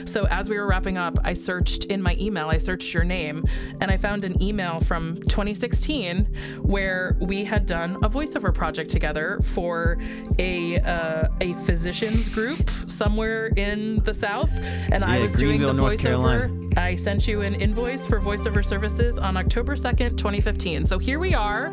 So as we were wrapping up, I searched in my email, I searched your name, and I found an email from 2016 where we had done a voiceover project together for a physicians group somewhere in the South. And I was Greenville, doing the North voiceover. Carolina. I sent you an invoice for voiceover services on October 2nd, 2015. So here we are,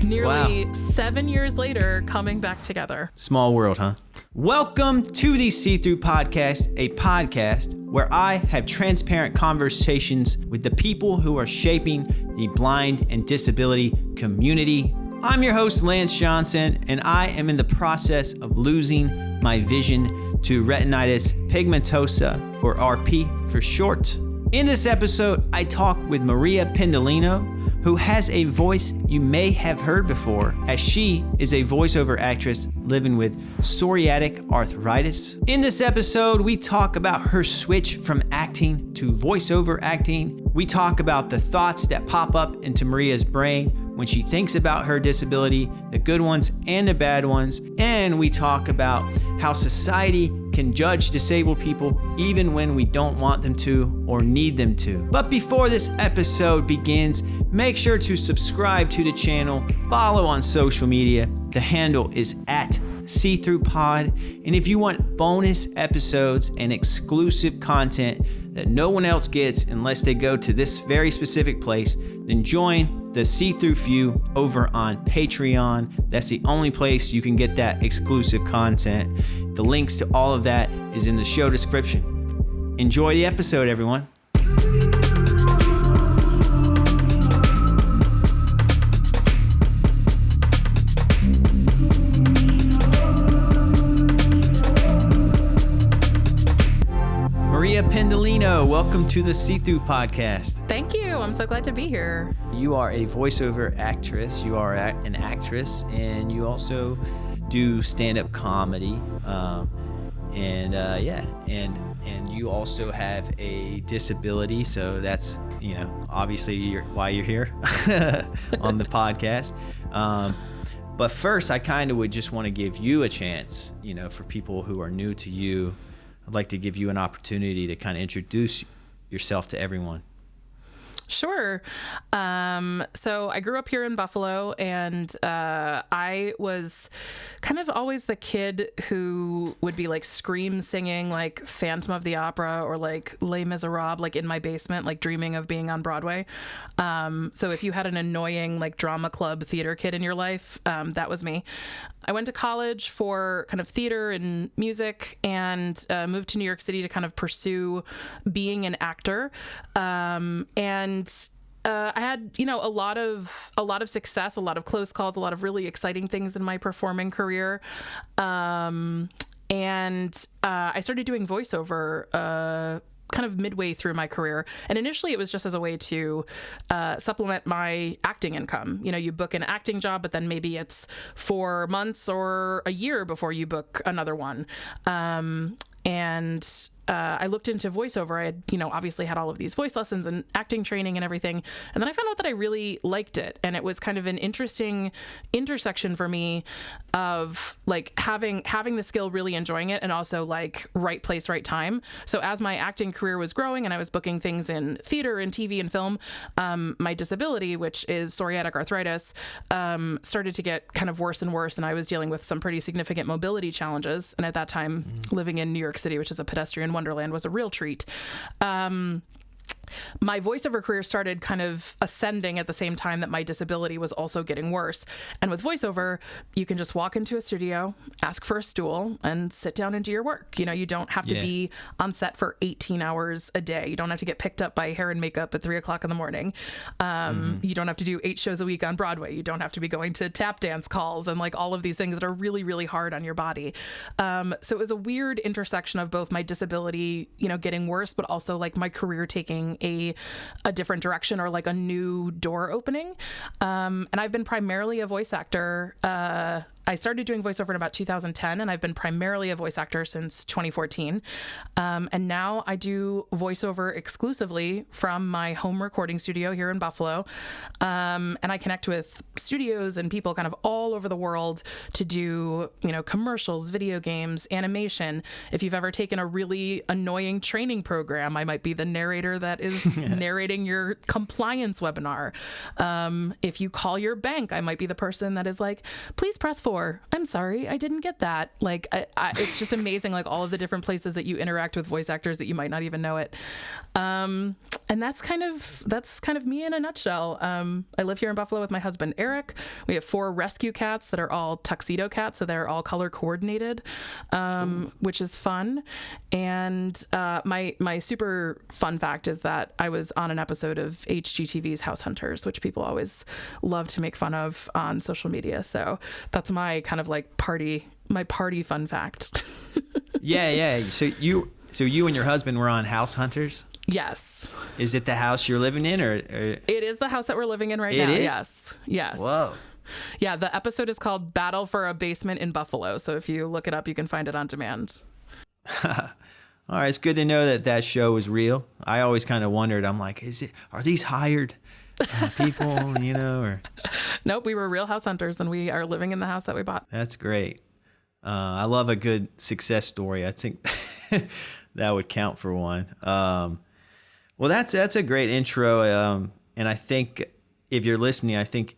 nearly 7 years later, coming back together. Small world, huh? Welcome to the See-Through Podcast, a podcast where I have transparent conversations with the people who are shaping the blind and disability community. I'm your host, Lance Johnson, and I am in the process of losing my vision to retinitis pigmentosa, or RP for short. In this episode, I talk with Maria Pendolino, who has a voice you may have heard before, as she is a voiceover actress living with psoriatic arthritis. In this episode, we talk about her switch from acting to voiceover acting. We talk about the thoughts that pop up into Maria's brain when she thinks about her disability, the good ones and the bad ones. And we talk about how society can judge disabled people even when we don't want them to or need them to. But before this episode begins, make sure to subscribe to the channel, follow on social media. The handle is at See-Through-Pod. And if you want bonus episodes and exclusive content that no one else gets unless they go to this very specific place, then join the See-Through Few over on Patreon. That's the only place you can get that exclusive content. The links to all of that is in the show description. Enjoy the episode, everyone. Maria Pendolino, welcome to the See-Through Podcast. Thank you. I'm so glad to be here. You are a voiceover actress. You are an actress, and you also do stand-up comedy. And you also have a disability. So that's, obviously why you're here on the podcast. But first, I kind of would just want to give you a chance, for people who are new to you. I'd like to give you an opportunity to kind of introduce yourself to everyone. Sure. So I grew up here in Buffalo, and I was kind of always the kid who would be like scream singing like Phantom of the Opera or like Les Miserables, like in my basement, like dreaming of being on Broadway. So if you had an annoying like drama club theater kid in your life, that was me. I went to college for kind of theater and music, and moved to New York City to kind of pursue being an actor. I had, a lot of success, a lot of close calls, a lot of really exciting things in my performing career. I started doing voiceover, kind of midway through my career. And initially it was just as a way to supplement my acting income. You book an acting job, but then maybe it's 4 months or a year before you book another one. I looked into voiceover. I had, obviously had all of these voice lessons and acting training and everything. And then I found out that I really liked it. And it was kind of an interesting intersection for me of like having the skill, really enjoying it, and also like right place, right time. So as my acting career was growing and I was booking things in theater and TV and film, my disability, which is psoriatic arthritis, started to get kind of worse and worse. And I was dealing with some pretty significant mobility challenges. And at that time, living in New York City, which is a pedestrian wonderland, was a real treat. My voiceover career started kind of ascending at the same time that my disability was also getting worse. And with voiceover, you can just walk into a studio, ask for a stool, and sit down and do your work. You don't have to be on set for 18 hours a day. You don't have to get picked up by hair and makeup at 3 o'clock in the morning. You don't have to do 8 shows a week on Broadway. You don't have to be going to tap dance calls and like all of these things that are really, really hard on your body. So it was a weird intersection of both my disability, getting worse, but also like my career taking a different direction, or like a new door opening. And I've been primarily a voice actor I started doing voiceover in about 2010, and I've been primarily a voice actor since 2014. And now I do voiceover exclusively from my home recording studio here in Buffalo. And I connect with studios and people kind of all over the world to do, commercials, video games, animation. If you've ever taken a really annoying training program, I might be the narrator that is narrating your compliance webinar. If you call your bank, I might be the person that is like, please press 4. I'm sorry, I didn't get that. Like, it's just amazing, like all of the different places that you interact with voice actors that you might not even know it. And that's kind of me in a nutshell. I live here in Buffalo with my husband, Eric. We have 4 rescue cats that are all tuxedo cats, so they're all color coordinated, which is fun. And my super fun fact is that I was on an episode of HGTV's House Hunters, which people always love to make fun of on social media. So that's my kind of like party fun fact. Yeah. So you and your husband were on House Hunters? Yes. Is it the house you're living in, or? It is the house that we're living in right now. Is? Yes. Whoa. Yeah, the episode is called Battle for a Basement in Buffalo. So if you look it up, you can find it on demand. All right, it's good to know that show is real. I always kind of wondered. I'm like, are these hired people, or? Nope, we were real house hunters, and we are living in the house that we bought. That's great. I love a good success story. I think that would count for one. Well, that's a great intro, and I think if you're listening, I think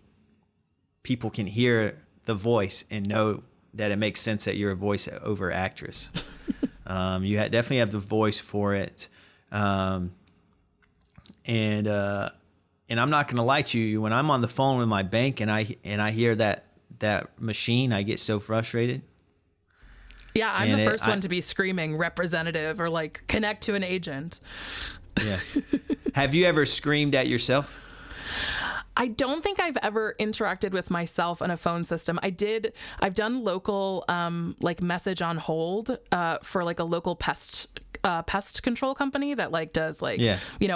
people can hear the voice and know that it makes sense that you're a voice-over actress. You definitely have the voice for it, and I'm not going to lie to you. When I'm on the phone with my bank and I hear that machine, I get so frustrated. Yeah, I'm the first one to be screaming representative or like connect to an agent. Yeah. Have you ever screamed at yourself? I don't think I've ever interacted with myself in a phone system. I've done local, like message on hold, for like a local pest control company that like does like,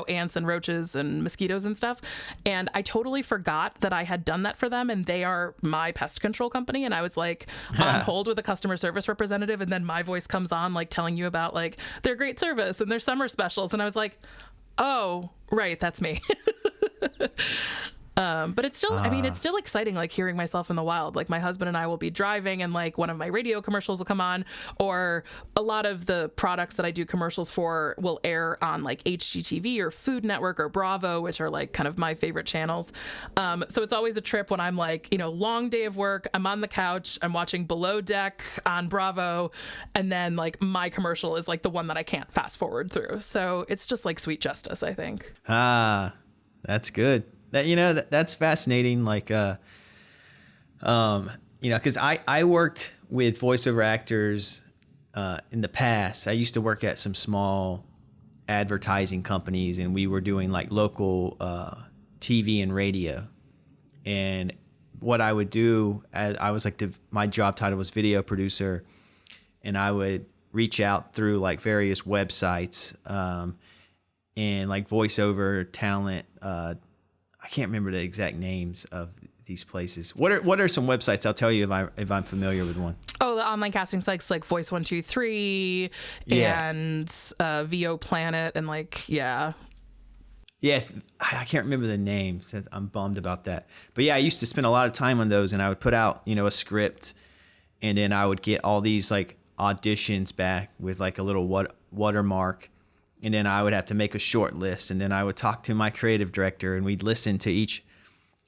ants and roaches and mosquitoes and stuff. And I totally forgot that I had done that for them, and they are my pest control company. And I was like on hold with a customer service representative, and then my voice comes on like telling you about like their great service and their summer specials. And I was like, oh, right, that's me. But it's still, it's still exciting, like hearing myself in the wild. Like my husband and I will be driving and like one of my radio commercials will come on, or a lot of the products that I do commercials for will air on like HGTV or Food Network or Bravo, which are like kind of my favorite channels. So it's always a trip when I'm like, long day of work, I'm on the couch, I'm watching Below Deck on Bravo, and then like my commercial is like the one that I can't fast forward through. So it's just like sweet justice, I think. That's good. That's fascinating. Like, because I worked with voiceover actors in the past. I used to work at some small advertising companies, and we were doing like local TV and radio. And what I would do, I was like, my job title was video producer, and I would reach out through like various websites and like voiceover talent. I can't remember the exact names of these places. What are some websites? I'll tell you if I'm familiar with one. Oh, the online casting sites like Voice 123 and VO Planet and like Yeah, I can't remember the name. I'm bummed about that. But yeah, I used to spend a lot of time on those, and I would put out a script, and then I would get all these like auditions back with like a little watermark. And then I would have to make a short list, and then I would talk to my creative director, and we'd listen to each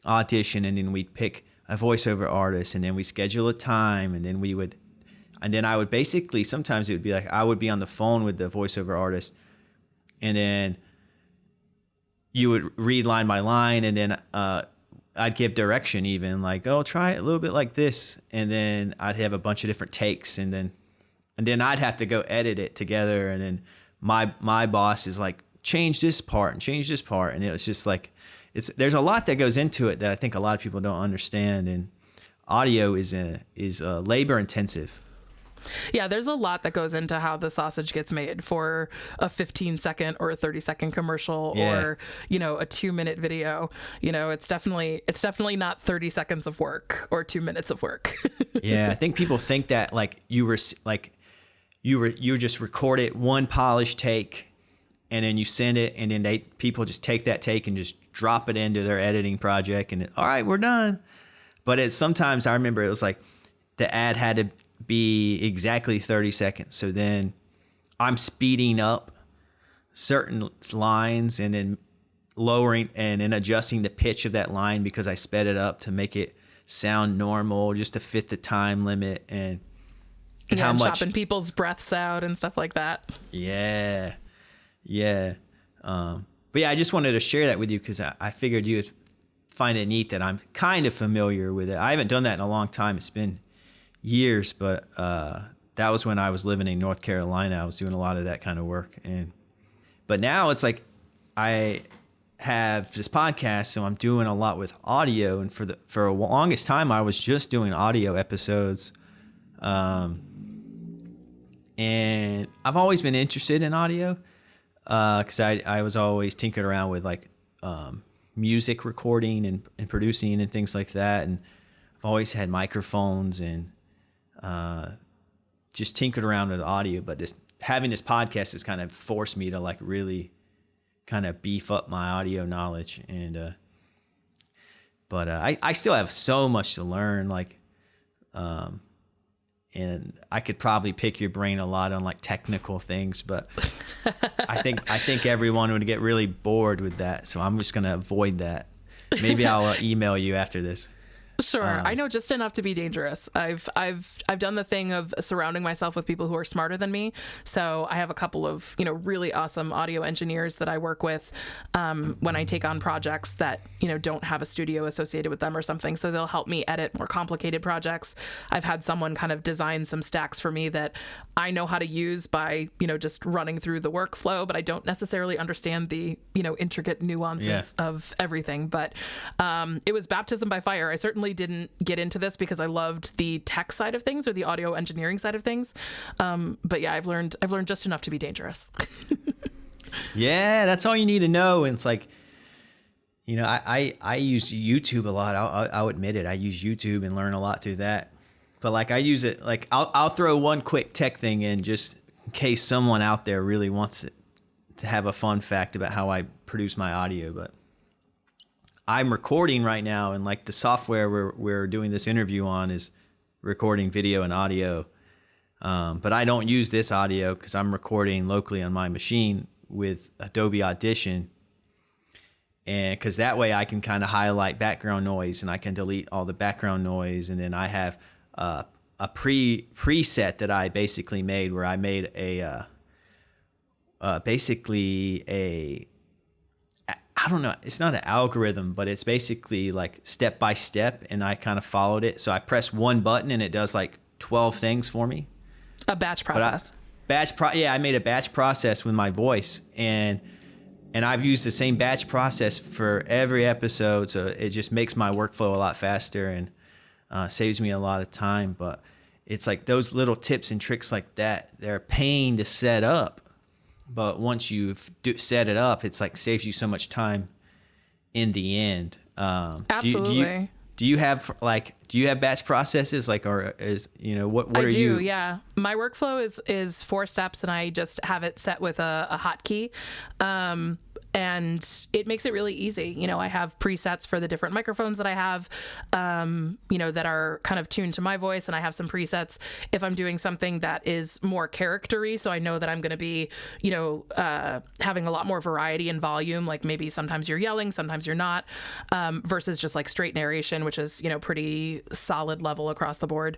audition, and then we'd pick a voiceover artist, and then we schedule a time, and then I would basically, sometimes it would be like I would be on the phone with the voiceover artist, and then you would read line by line, and then I'd give direction, even like, oh, try it a little bit like this, and then I'd have a bunch of different takes, and then I'd have to go edit it together, and then my boss is like, change this part, and it was just like, there's a lot that goes into it that I think a lot of people don't understand, and audio is labor intensive. Yeah, there's a lot that goes into how the sausage gets made for a 15-second or a 30-second commercial or, a 2-minute video. It's definitely not 30 seconds of work or 2 minutes of work. Yeah, I think people think that you just record it one polished take and then you send it, and then people just take that take and just drop it into their editing project and all right, we're done. But sometimes I remember it was like the ad had to be exactly 30 seconds. So then I'm speeding up certain lines and then lowering and then adjusting the pitch of that line because I sped it up to make it sound normal just to fit the time limit and how much chopping people's breaths out and stuff like that. Yeah. But yeah, I just wanted to share that with you because I figured you would find it neat that I'm kind of familiar with it. I haven't done that in a long time. It's been years, but that was when I was living in North Carolina. I was doing a lot of that kind of work, but now it's like I have this podcast, so I'm doing a lot with audio. And for the longest time, I was just doing audio episodes, and I've always been interested in audio because I was always tinkering around with music recording and producing and things like that, and I've always had microphones and just tinkered around with audio, but having this podcast has kind of forced me to really kind of beef up my audio knowledge. And but I still have so much to learn, and I could probably pick your brain a lot on technical things, but I think everyone would get really bored with that, so I'm just gonna avoid that. Maybe I'll email you after this. Sure. I know just enough to be dangerous. I've done the thing of surrounding myself with people who are smarter than me. So I have a couple of, really awesome audio engineers that I work with when I take on projects that, don't have a studio associated with them or something. So they'll help me edit more complicated projects. I've had someone kind of design some stacks for me that I know how to use by, just running through the workflow, but I don't necessarily understand the, intricate nuances of everything. But it was baptism by fire. I certainly didn't get into this because I loved the tech side of things or the audio engineering side of things. But yeah, I've learned just enough to be dangerous. Yeah, that's all you need to know. And it's I use YouTube a lot. I'll admit it. I use YouTube and learn a lot through that. But I use it, I'll throw one quick tech thing in just in case someone out there really wants to have a fun fact about how I produce my audio. But I'm recording right now, and the software we're doing this interview on is recording video and audio. But I don't use this audio because I'm recording locally on my machine with Adobe Audition. And because that way I can kind of highlight background noise and I can delete all the background noise. And then I have a preset that I basically made where I made I don't know, it's not an algorithm, but it's basically step by step, and I kind of followed it. So I press one button and it does 12 things for me. A batch process. I made a batch process with my voice, and I've used the same batch process for every episode, so it just makes my workflow a lot faster and saves me a lot of time. But it's those little tips and tricks like that, they're a pain to set up. But once you've set it up, it's saves you so much time in the end. Absolutely. Do you have batch processes or is what I are do, you? Yeah. My workflow is 4 steps, and I just have it set with a hotkey. And it makes it really easy. I have presets for the different microphones that I have, that are kind of tuned to my voice. And I have some presets if I'm doing something that is more character-y. So I know that I'm going to be, having a lot more variety and volume. Maybe sometimes you're yelling, sometimes you're not, versus just straight narration, which is, pretty solid level across the board.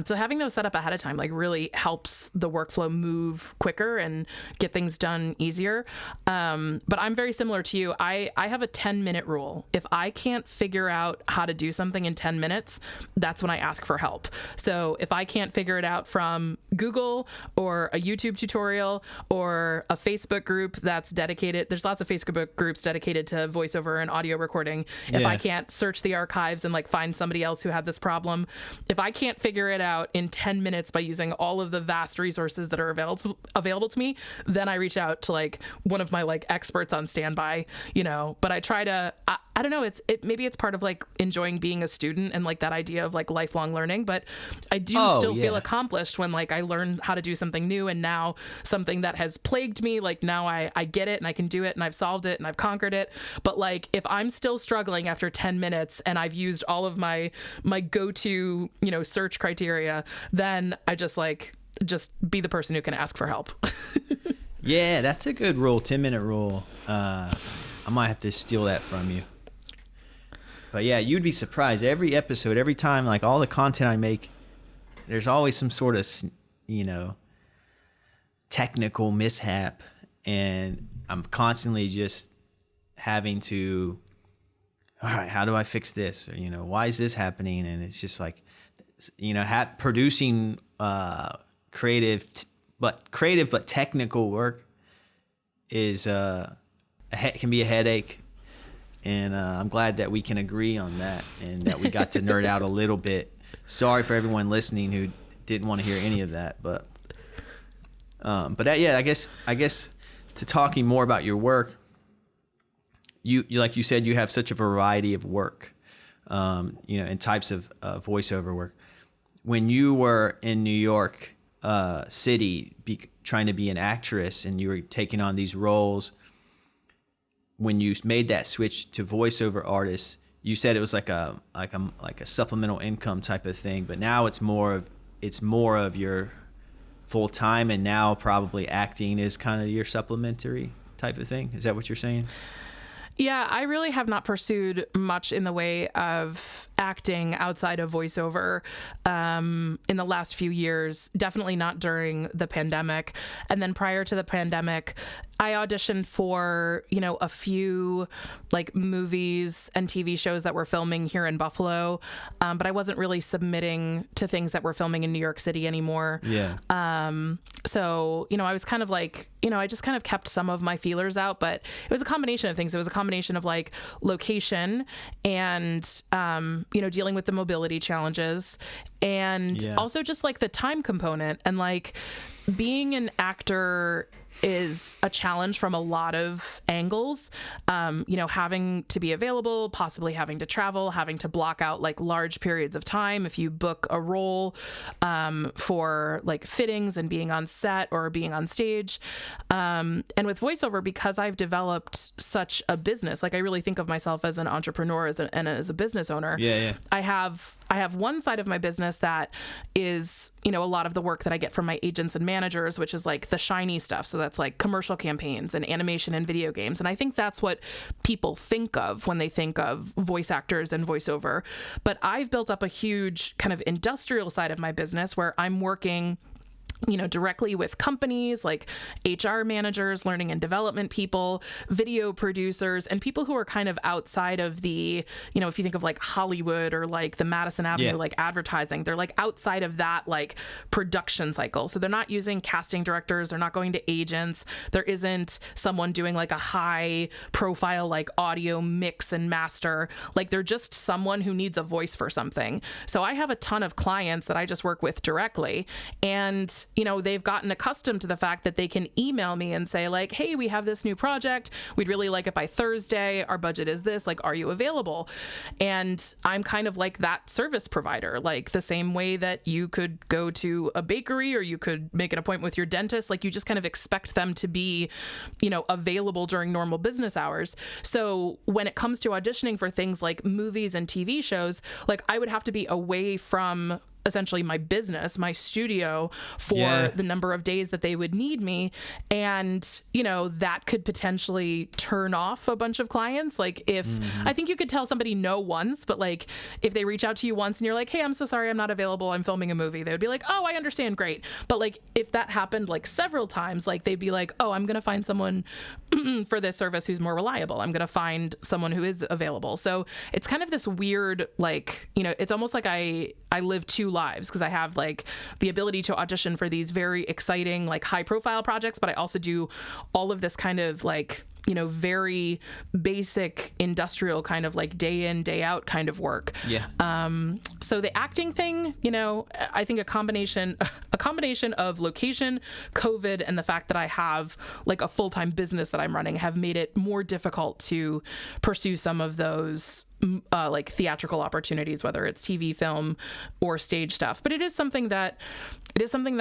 So having those set up ahead of time, really helps the workflow move quicker and get things done easier. But I'm very similar to you. I have a 10-minute rule. If I can't figure out how to do something in 10 minutes, that's when I ask for help. So if I can't figure it out from Google or a YouTube tutorial or a Facebook group that's dedicated, there's lots of Facebook groups dedicated to voiceover and audio recording. If I can't search the archives and like find somebody else who had this problem, if I can't figure it out in 10 minutes by using all of the vast resources that are available to me, then I reach out to like one of my like experts on standby, you know. But I try to, I don't know, maybe it's part of like enjoying being a student and like that idea of like lifelong learning, but I do still feel accomplished when like I learn how to do something new, and now something that has plagued me, like now I get it and I can do it and I've solved it and I've conquered it. But like if I'm still struggling after 10 minutes and I've used all of my go-to, you know, search criteria, then I just be the person who can ask for help. Yeah, that's a good rule, 10-minute rule. I might have to steal that from you. But yeah, you'd be surprised. Every episode, every time, like all the content I make, there's always some sort of, you know, technical mishap. And I'm constantly just having to, all right, how do I fix this? Or, you know, why is this happening? And it's just like, you know, producing creative but technical work is can be a headache. And I'm glad that we can agree on that and that we got to nerd out a little bit. Sorry for everyone listening who didn't want to hear any of that, but yeah, I guess to talking more about your work, you like you said, you have such a variety of work, you know, and types of voiceover work. When you were in New York City, trying to be an actress, and you were taking on these roles, when you made that switch to voiceover artist, you said it was like a supplemental income type of thing, but now it's more of your full time, and now probably acting is kind of your supplementary type of thing. Is that what you're saying? Yeah, I really have not pursued much in the way of acting outside of voiceover in the last few years, definitely not during the pandemic. And then prior to the pandemic, I auditioned for, you know, a few like movies and TV shows that were filming here in Buffalo, but I wasn't really submitting to things that were filming in New York City anymore. Yeah. So, you know, I was kind of like, you know, I just kind of kept some of my feelers out, but it was a combination of things. It was a combination of like location and, you know, dealing with the mobility challenges, and also just like the time component, and like being an actor is a challenge from a lot of angles. You know, having to be available, possibly having to travel, having to block out like large periods of time if you book a role for like fittings and being on set or being on stage. And with voiceover, because I've developed such a business, like I really think of myself as an entrepreneur and as a business owner. I have one side of my business that is, you know, a lot of the work that I get from my agents and managers, which is like the shiny stuff. So that's like commercial campaigns and animation and video games. And I think that's what people think of when they think of voice actors and voiceover. But I've built up a huge kind of industrial side of my business where I'm working, you know, directly with companies like HR managers, learning and development people, video producers, and people who are kind of outside of the, you know, if you think of like Hollywood or like the Madison Avenue, like advertising, they're like outside of that like production cycle. So they're not using casting directors, they're not going to agents. There isn't someone doing like a high profile like audio mix and master. Like they're just someone who needs a voice for something. So I have a ton of clients that I just work with directly, and you know, they've gotten accustomed to the fact that they can email me and say like, hey, we have this new project. We'd really like it by Thursday. Our budget is this. Like, are you available? And I'm kind of like that service provider, like the same way that you could go to a bakery or you could make an appointment with your dentist. Like you just kind of expect them to be, you know, available during normal business hours. So when it comes to auditioning for things like movies and TV shows, like I would have to be away from essentially my business, my studio, for the number of days that they would need me. And, you know, that could potentially turn off a bunch of clients. Like if I think you could tell somebody no once, but like if they reach out to you once and you're like, hey, I'm so sorry, I'm not available, I'm filming a movie, they would be like, oh, I understand, great. But like if that happened like several times, like they'd be like, oh, I'm going to find someone for this service who's more reliable. I'm going to find someone who is available. So it's kind of this weird, like, you know, it's almost like I live two lives, because I have like the ability to audition for these very exciting, like high profile projects, but I also do all of this kind of like, you know, very basic industrial kind of like day in, day out kind of work. Yeah. So the acting thing, you know, I think a combination of location, COVID, and the fact that I have like a full-time business that I'm running have made it more difficult to pursue some of those like theatrical opportunities, whether it's TV, film, or stage stuff. But it is something that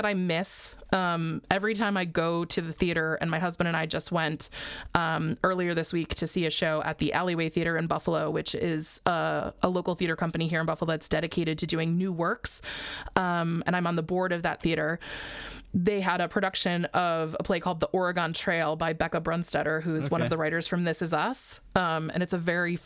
I miss. Every time I go to the theater, and my husband and I just went earlier this week to see a show at the Alleyway Theater in Buffalo, which is a local theater company here in Buffalo that's dedicated to doing new works. And I'm on the board of that theater. They had a production of a play called The Oregon Trail by Becca Brunstetter, who is one of the writers from This Is Us. And it's a very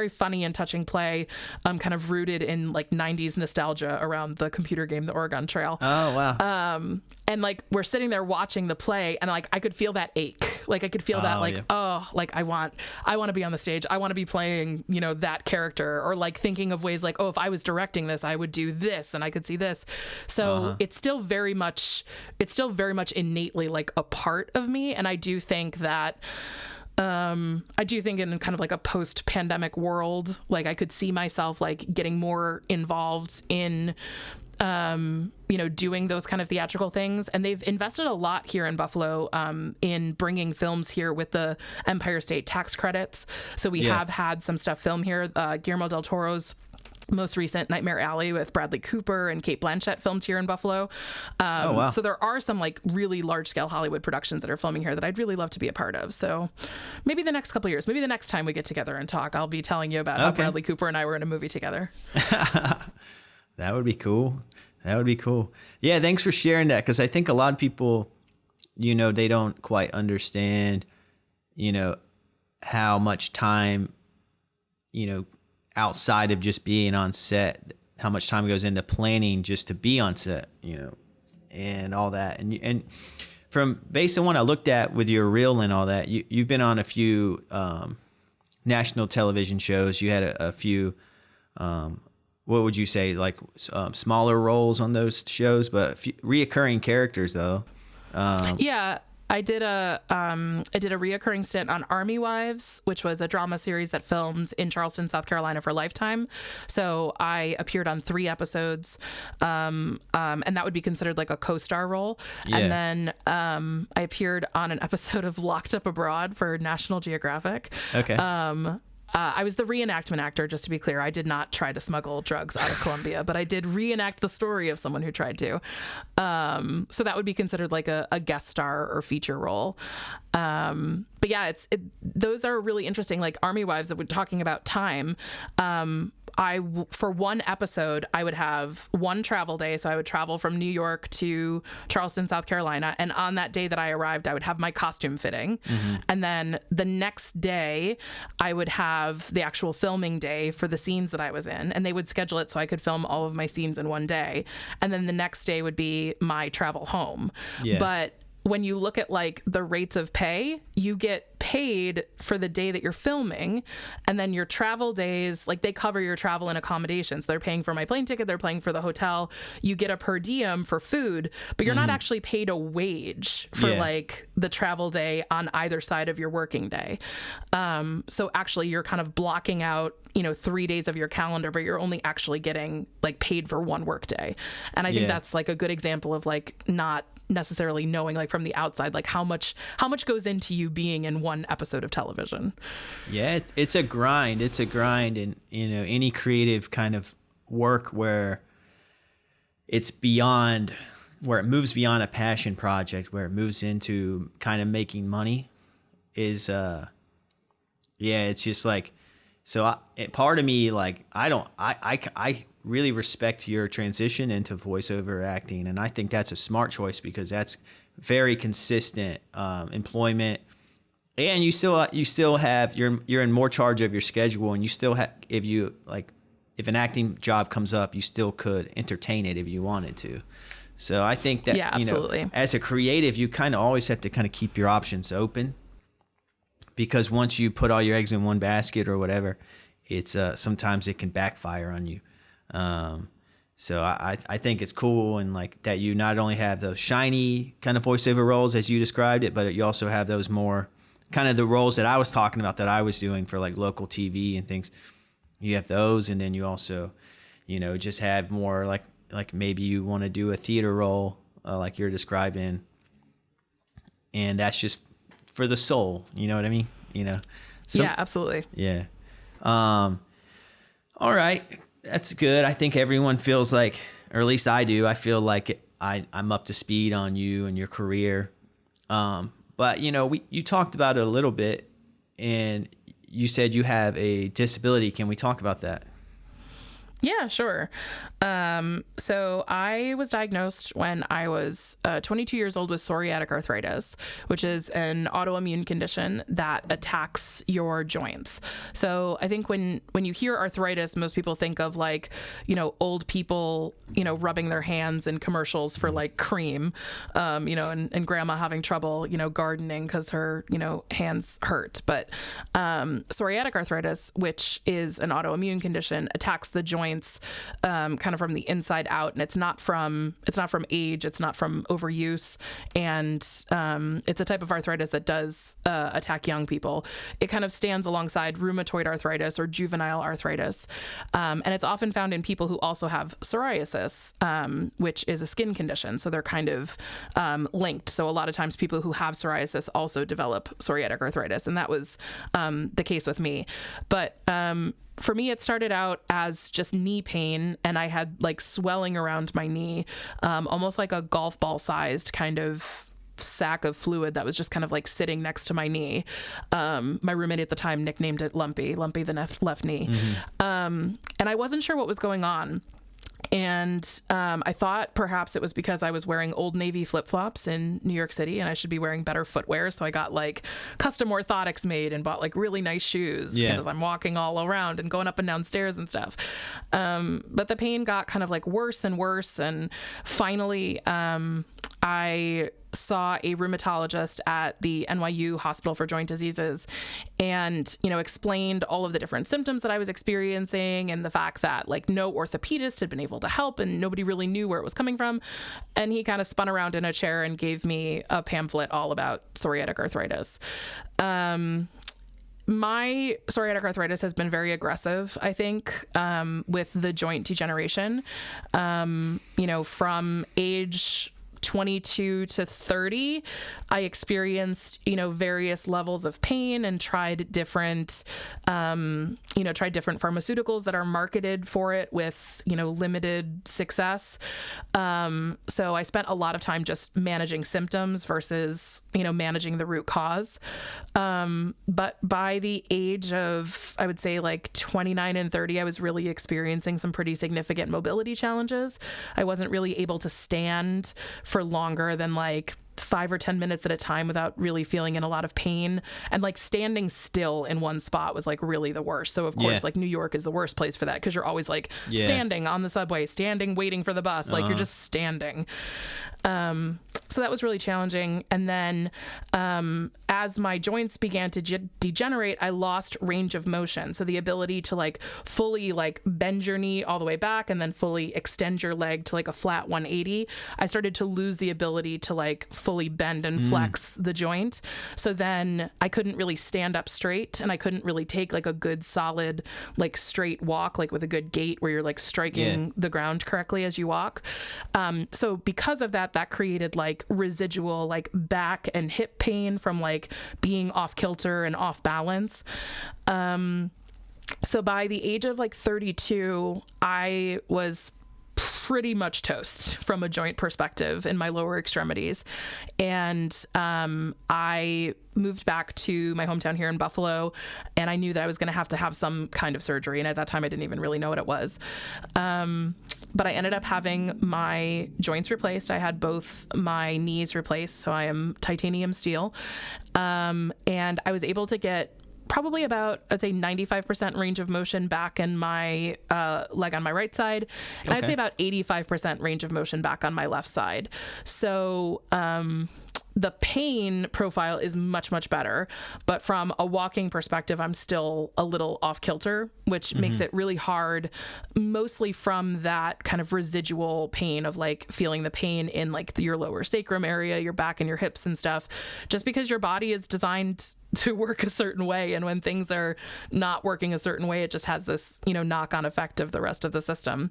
funny and touching play, kind of rooted in like 90s nostalgia around the computer game, The Oregon Trail. Oh, wow. And like we're sitting there watching the play, and like I could feel that ache. Like I could feel that like, oh, like I want to be on the stage. I want to be playing, you know, that character, or like thinking of ways like, oh, if I was directing this, I would do this and I could see this. So it's still very much innately like a part of me. And I do think that in kind of like a post-pandemic world, like I could see myself like getting more involved in you know, doing those kind of theatrical things. And they've invested a lot here in Buffalo in bringing films here with the Empire State tax credits. So we have had some stuff filmed here. Guillermo del Toro's most recent Nightmare Alley with Bradley Cooper and Cate Blanchett filmed here in Buffalo. So there are some like really large scale Hollywood productions that are filming here that I'd really love to be a part of. So maybe the next couple of years, maybe the next time we get together and talk, I'll be telling you about how Bradley Cooper and I were in a movie together. That would be cool. Yeah, thanks for sharing that, because I think a lot of people, you know, they don't quite understand, you know, how much time, you know, outside of just being on set, how much time goes into planning just to be on set, you know, and all that. And from based on what I looked at with your reel and all that, you've been on a few national television shows. You had a few, what would you say, like smaller roles on those shows, but reoccurring characters though. Yeah. I did a reoccurring stint on Army Wives, which was a drama series that filmed in Charleston, South Carolina for Lifetime. So I appeared on 3 episodes, and that would be considered like a co-star role. Yeah. And then I appeared on an episode of Locked Up Abroad for National Geographic. Okay. I was the reenactment actor, just to be clear. I did not try to smuggle drugs out of Colombia, but I did reenact the story of someone who tried to. So that would be considered like a guest star or feature role. But yeah, those are really interesting. Like Army Wives, that we're talking about time. For one episode, I would have one travel day. So I would travel from New York to Charleston, South Carolina. And on that day that I arrived, I would have my costume fitting. Mm-hmm. And then the next day, I would have the actual filming day for the scenes that I was in. And they would schedule it so I could film all of my scenes in one day. And then the next day would be my travel home. Yeah. But when you look at like the rates of pay, you get paid for the day that you're filming, and then your travel days, like they cover your travel and accommodations. They're paying for my plane ticket, they're paying for the hotel. You get a per diem for food, but you're not actually paid a wage for like the travel day on either side of your working day. So actually you're kind of blocking out, 3 days of your calendar, but you're only actually getting like paid for one work day. And I think that's like a good example of like not necessarily knowing like from the outside like how much goes into you being in one episode of television. Yeah, it's a grind. It's a grind in any creative kind of work where it's beyond, where it moves beyond a passion project, where it moves into kind of making money is it's just like, so part of me, like, I really respect your transition into voiceover acting. And I think that's a smart choice because that's very consistent employment. And you still have, you're in more charge of your schedule, and you still have, if an acting job comes up, you still could entertain it if you wanted to. So I think that, absolutely. As a creative, you kind of always have to kind of keep your options open, because once you put all your eggs in one basket or whatever, it's sometimes it can backfire on you. So I think it's cool, and like that you not only have those shiny kind of voiceover roles as you described it, but you also have those more kind of the roles that I was talking about that I was doing for like local TV and things. You have those, and then you also, just have more like maybe you want to do a theater role like you're describing, and that's just for the soul. You know what I mean? Yeah, absolutely. Yeah. All right. That's good. I think everyone feels like, or at least I do, I feel like I'm up to speed on you and your career. But you talked about it a little bit, and you said you have a disability. Can we talk about that? Yeah, sure. So I was diagnosed when I was 22 years old with psoriatic arthritis, which is an autoimmune condition that attacks your joints. So I think when you hear arthritis, most people think of like, old people, rubbing their hands in commercials for like cream, and grandma having trouble, gardening because her, hands hurt. But psoriatic arthritis, which is an autoimmune condition, attacks the joints kind of from the inside out, and it's not from age, it's not from overuse, and it's a type of arthritis that does attack young people. It kind of stands alongside rheumatoid arthritis or juvenile arthritis, and it's often found in people who also have psoriasis, which is a skin condition, so they're kind of linked. So a lot of times people who have psoriasis also develop psoriatic arthritis, and that was the case with me. But for me, it started out as just knee pain, and I had like swelling around my knee, almost like a golf ball sized kind of sack of fluid that was just kind of like sitting next to my knee. My roommate at the time nicknamed it Lumpy the left knee. And I wasn't sure what was going on. And I thought perhaps it was because I was wearing Old Navy flip-flops in New York City, and I should be wearing better footwear. So I got like custom orthotics made and bought like really nice shoes because I'm walking all around and going up and down stairs and stuff. But the pain got kind of like worse and worse. And finally, I saw a rheumatologist at the NYU Hospital for Joint Diseases and, explained all of the different symptoms that I was experiencing and the fact that like no orthopedist had been able to help and nobody really knew where it was coming from. And he kind of spun around in a chair and gave me a pamphlet all about psoriatic arthritis. My psoriatic arthritis has been very aggressive, I think, with the joint degeneration, from age 22 to 30, I experienced, various levels of pain and tried different pharmaceuticals that are marketed for it with, limited success. So I spent a lot of time just managing symptoms versus, managing the root cause. But by the age of, I would say like 29 and 30, I was really experiencing some pretty significant mobility challenges. I wasn't really able to stand for longer than like 5 or 10 minutes at a time without really feeling in a lot of pain, and like standing still in one spot was like really the worst. So of course, like New York is the worst place for that because you're always like standing on the subway, standing waiting for the bus, like you're just standing. So that was really challenging. And then as my joints began to degenerate, I lost range of motion. So the ability to like fully like bend your knee all the way back and then fully extend your leg to like a flat 180. I started to lose the ability to like fully bend and flex the joint. So then I couldn't really stand up straight, and I couldn't really take like a good solid like straight walk, like with a good gait where you're like striking the ground correctly as you walk. So because of that created like residual like back and hip pain from like being off kilter and off balance. So by the age of like 32, I was pretty much toast from a joint perspective in my lower extremities. And I moved back to my hometown here in Buffalo, and I knew that I was going to have some kind of surgery. And at that time, I didn't even really know what it was. But I ended up having my joints replaced. I had both my knees replaced, so I am titanium steel. And I was able to get probably about, I'd say 95% range of motion back in my leg on my right side. And I'd say about 85% range of motion back on my left side. So the pain profile is much, much better. But from a walking perspective, I'm still a little off kilter, which makes it really hard, mostly from that kind of residual pain of like feeling the pain in like your lower sacrum area, your back and your hips and stuff, just because your body is designed to work a certain way. And when things are not working a certain way, it just has this, knock-on effect of the rest of the system.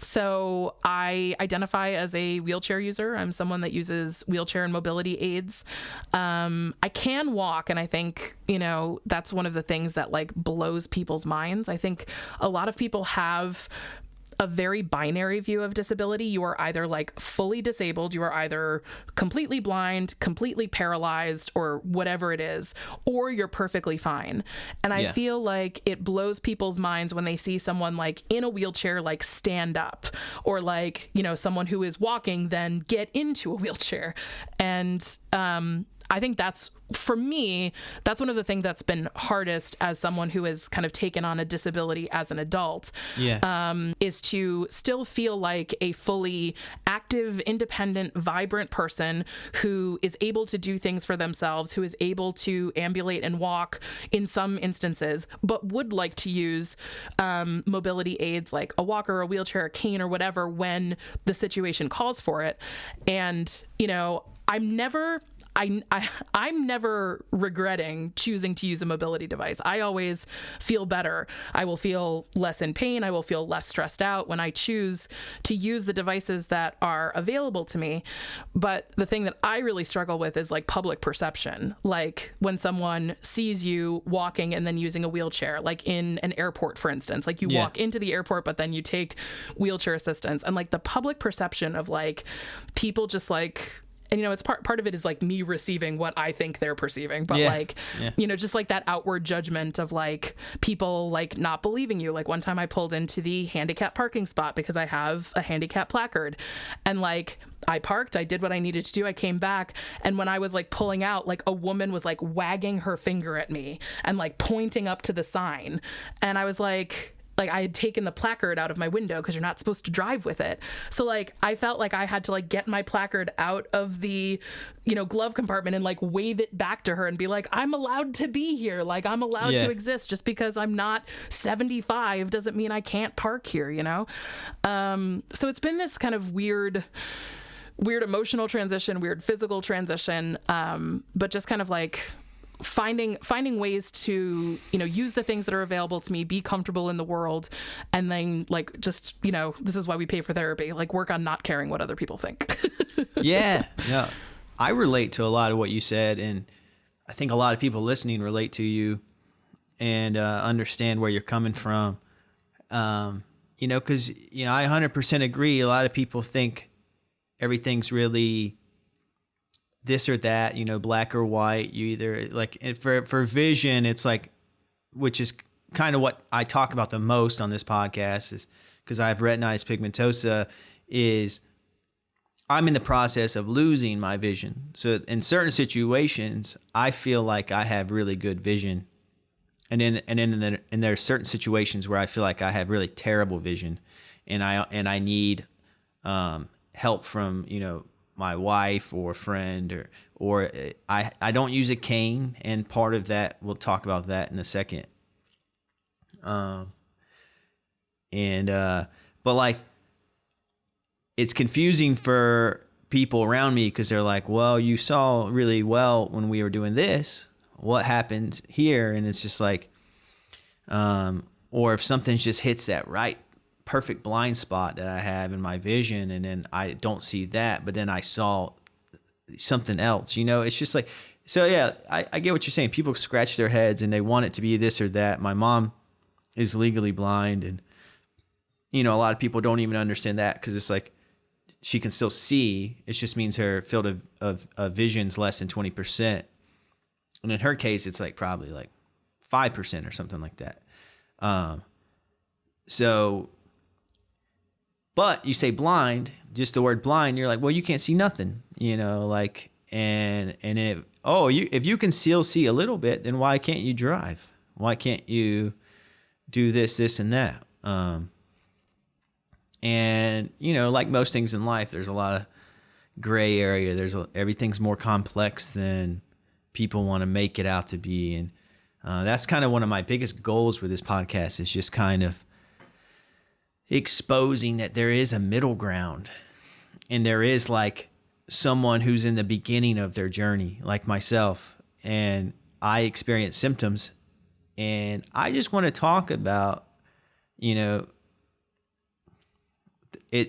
So I identify as a wheelchair user. I'm someone that uses wheelchair and mobility aids. I can walk, and I think, that's one of the things that like blows people's minds. I think a lot of people have a very binary view of disability. You are either like fully disabled, you are either completely blind, completely paralyzed, or whatever it is, or you're perfectly fine. And I feel like it blows people's minds when they see someone like in a wheelchair, like stand up, or like, someone who is walking, then get into a wheelchair. And, I think for me, that's one of the things that's been hardest as someone who has kind of taken on a disability as an adult, is to still feel like a fully active, independent, vibrant person who is able to do things for themselves, who is able to ambulate and walk in some instances, but would like to use mobility aids like a walker, a wheelchair, a cane, or whatever when the situation calls for it. And, I'm never regretting choosing to use a mobility device. I always feel better. I will feel less in pain. I will feel less stressed out when I choose to use the devices that are available to me. But the thing that I really struggle with is like public perception. Like when someone sees you walking and then using a wheelchair, like in an airport, for instance, like you walk into the airport, but then you take wheelchair assistance, and like the public perception of like people just like, and, it's part of it is like me receiving what I think they're perceiving, but just like that outward judgment of like people like not believing you. Like one time I pulled into the handicap parking spot because I have a handicap placard, and like I parked, I did what I needed to do. I came back, and when I was like pulling out, like a woman was like wagging her finger at me and like pointing up to the sign. And I was like I had taken the placard out of my window because you're not supposed to drive with it. So like, I felt like I had to like get my placard out of the, glove compartment and like wave it back to her and be like, I'm allowed to be here. Like I'm allowed to exist. Just because I'm not 75 doesn't mean I can't park here, So it's been this kind of weird emotional transition, weird physical transition. But just kind of like finding ways to, use the things that are available to me, be comfortable in the world, and then like, just, this is why we pay for therapy, like work on not caring what other people think. Yeah. I relate to a lot of what you said, and I think a lot of people listening relate to you and understand where you're coming from. Because, I 100% agree. A lot of people think everything's really this or that, black or white. You either like for vision, it's like, which is kind of what I talk about the most on this podcast, is because I have retinitis pigmentosa, is I'm in the process of losing my vision. So in certain situations, I feel like I have really good vision. And then there are certain situations where I feel like I have really terrible vision, and I need help from, my wife or friend, or I don't use a cane, and part of that, we'll talk about that in a second. But like, it's confusing for people around me because they're like, well, you saw really well when we were doing this. What happened here? And it's just like, or if something just hits that right perfect blind spot that I have in my vision, and then I don't see that, but then I saw something else, it's just like, so yeah, I get what you're saying. People scratch their heads and they want it to be this or that. My mom is legally blind, and a lot of people don't even understand that, because it's like she can still see. It just means her field of vision's less than 20%. And in her case, it's like probably like 5% or something like that. But you say blind, just the word blind, you're like, well, you can't see nothing, like, and if you can still see a little bit, then why can't you drive? Why can't you do this, and that? And, like most things in life, there's a lot of gray area. Everything's more complex than people want to make it out to be. And that's kind of one of my biggest goals with this podcast, is just kind of exposing that there is a middle ground, and there is like someone who's in the beginning of their journey, like myself, and I experience symptoms, and I just want to talk about, it,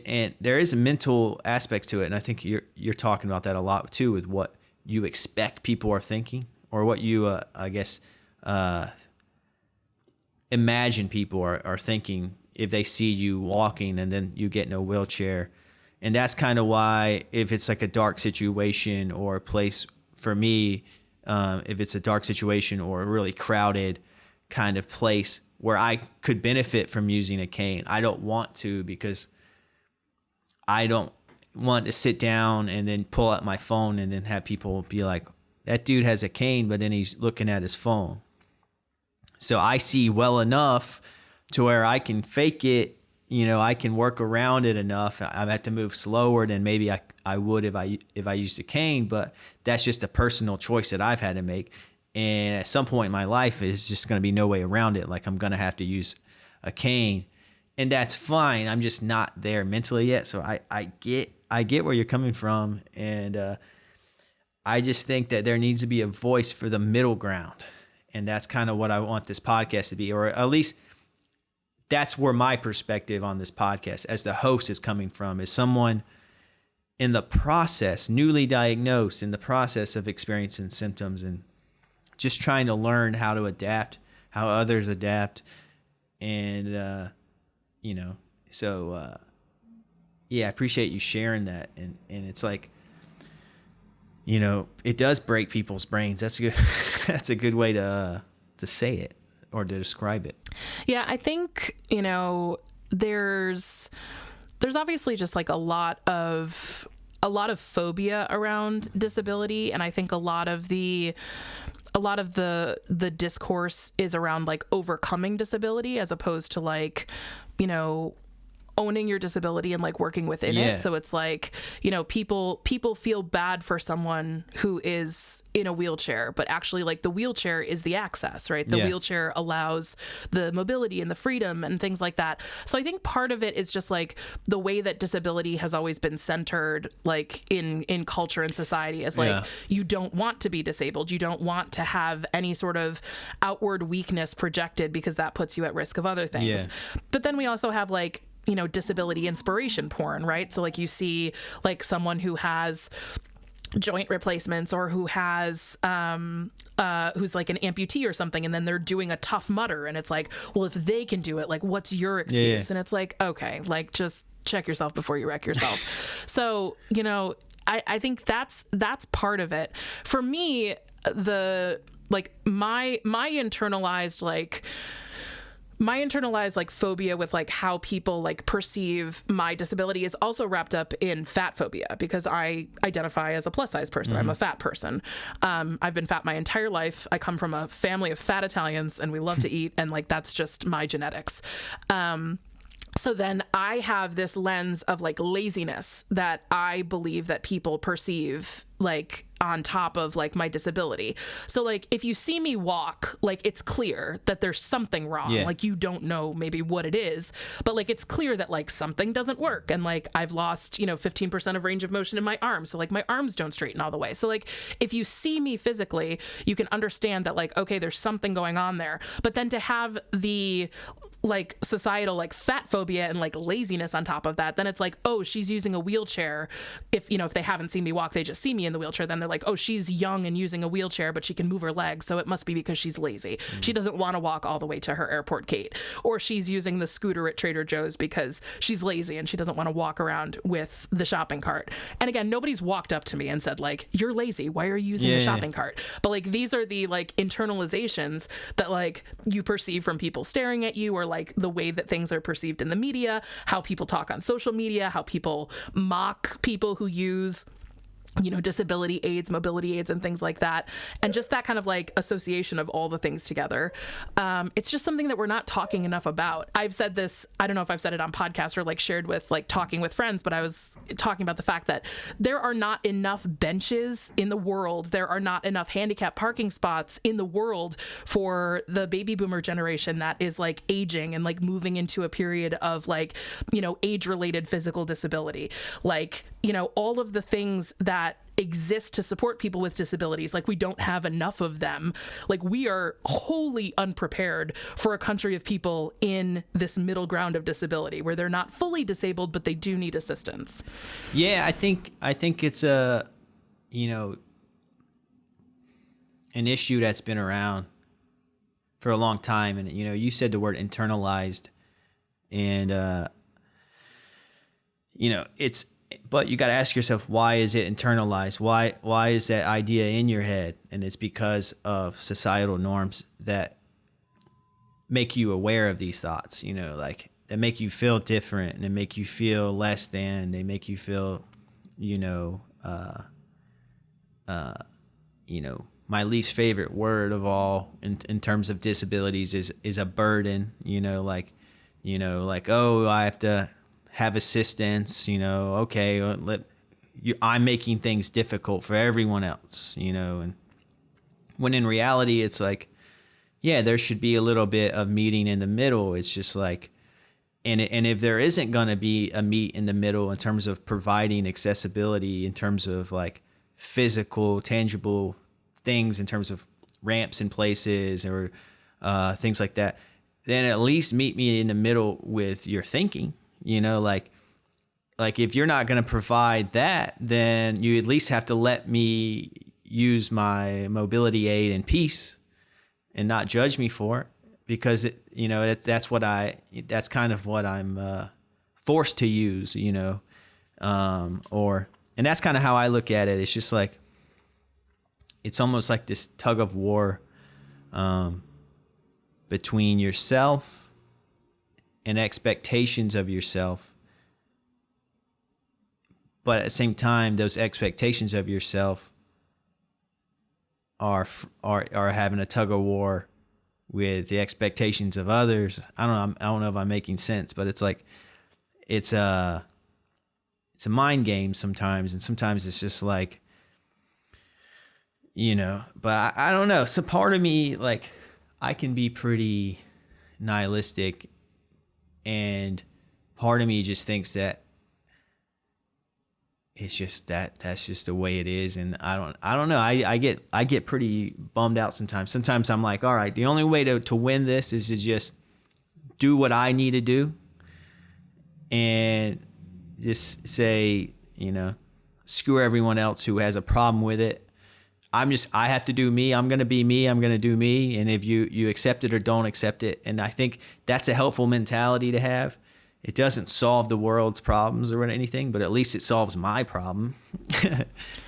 and there is a mental aspect to it, and I think you're talking about that a lot too, with what you expect people are thinking, or what you imagine people are thinking if they see you walking and then you get in a wheelchair. And that's kind of why, if it's like a dark situation or a place, for me, if it's a dark situation or a really crowded kind of place where I could benefit from using a cane, I don't want to, because I don't want to sit down and then pull out my phone and then have people be like, that dude has a cane, but then he's looking at his phone. So I see well enough to where I can fake it. I can work around it enough. I have to move slower than maybe I would if I used a cane, but that's just a personal choice that I've had to make. And at some point in my life, there's just going to be no way around it. Like, I'm going to have to use a cane, and that's fine. I'm just not there mentally yet. So I get where you're coming from. And I just think that there needs to be a voice for the middle ground. And that's kind of what I want this podcast to be, or at least that's where my perspective on this podcast as the host is coming from, is someone in the process, newly diagnosed, in the process of experiencing symptoms and just trying to learn how to adapt, how others adapt. And, I appreciate you sharing that. And it's like, it does break people's brains. That's good. That's a good way to say it, or to describe it. Yeah, I think, there's obviously just like a lot of phobia around disability. And I think a lot of the discourse is around like overcoming disability, as opposed to like, owning your disability and like working within it. So it's like, people feel bad for someone who is in a wheelchair, but actually like the wheelchair is the access, right? The wheelchair allows the mobility and the freedom and things like that. So I think part of it is just like the way that disability has always been centered, like in culture and society, as like, you don't want to be disabled. You don't want to have any sort of outward weakness projected, because that puts you at risk of other things. But then we also have like, disability inspiration porn, right? So like you see like someone who has joint replacements, or who has who's like an amputee or something, and then they're doing a Tough Mudder, and it's like, well, if they can do it, like, what's your excuse? And it's like, okay, like, just check yourself before you wreck yourself. So I think that's part of it. For me, the like my internalized phobia with like how people like perceive my disability is also wrapped up in fat phobia, because I identify as a plus size person. I'm a fat person. I've been fat my entire life. I come from a family of fat Italians, and we love to eat, and like that's just my genetics. So then I have this lens of like laziness that I believe that people perceive like on top of like my disability. So like if you see me walk, like it's clear that there's something wrong. Like you don't know maybe what it is, but like it's clear that like something doesn't work. And like I've lost, 15% of range of motion in my arms. So like my arms don't straighten all the way. So like if you see me physically, you can understand that like, okay, there's something going on there. But then to have the like societal like fat phobia and like laziness on top of that, then it's like, oh, she's using a wheelchair. If they haven't seen me walk, they just see me in the wheelchair, then they're like, oh, she's young and using a wheelchair, but she can move her legs, so it must be because she's lazy. She doesn't want to walk all the way to her airport gate. Or she's using the scooter at Trader Joe's because she's lazy and she doesn't want to walk around with the shopping cart. And again, nobody's walked up to me and said like, you're lazy, why are you using the shopping cart? But like, these are the like internalizations that like you perceive from people staring at you, or like the way that things are perceived in the media, how people talk on social media, how people mock people who use disability aids, mobility aids, and things like that. And just that kind of like association of all the things together. It's just something that we're not talking enough about. I've said this, I don't know if I've said it on podcast or like shared with like talking with friends, but I was talking about the fact that there are not enough benches in the world. There are not enough handicap parking spots in the world for the baby boomer generation that is like aging and like moving into a period of like, age-related physical disability. Like, all of the things that exist to support people with disabilities, like we don't have enough of them. Like we are wholly unprepared for a country of people in this middle ground of disability where they're not fully disabled, but they do need assistance. Yeah, I think it's an issue that's been around for a long time. And, you said the word internalized, and, but you got to ask yourself, why is it internalized? Why is that idea in your head? And it's because of societal norms that make you aware of these thoughts, like that make you feel different and they make you feel less than. They make you feel, my least favorite word of all in terms of disabilities is a burden, like, oh, I have to have assistance, okay, I'm making things difficult for everyone else, and when in reality, it's like, yeah, there should be a little bit of meeting in the middle. It's just like, and if there isn't going to be a meet in the middle in terms of providing accessibility, in terms of like physical, tangible things, in terms of ramps in places or things like that, then at least meet me in the middle with your thinking. Like if you're not going to provide that, then you at least have to let me use my mobility aid in peace and not judge me for it, because that's kind of what I'm forced to use, and that's kind of how I look at it. It's just like, it's almost like this tug of war between yourself and expectations of yourself, but at the same time, those expectations of yourself are having a tug of war with the expectations of others. I don't know if I'm making sense, but it's like it's a mind game sometimes, and sometimes it's just like, But I don't know. So part of me, like, I can be pretty nihilistic. And part of me just thinks that it's just that's just the way it is. And I don't know. I get pretty bummed out sometimes. Sometimes I'm like, all right, the only way to win this is to just do what I need to do and just say, screw everyone else who has a problem with it. I have to do me. I'm going to be me. I'm going to do me. And if you accept it or don't accept it. And I think that's a helpful mentality to have. It doesn't solve the world's problems or anything, but at least it solves my problem.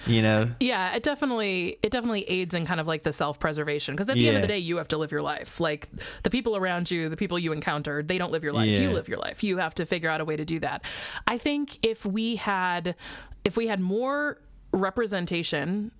Yeah, it definitely aids in kind of like the self-preservation. Because at the end of the day, you have to live your life. Like the people around you, the people you encounter, they don't live your life. You live your life. You have to figure out a way to do that. I think if we had more representation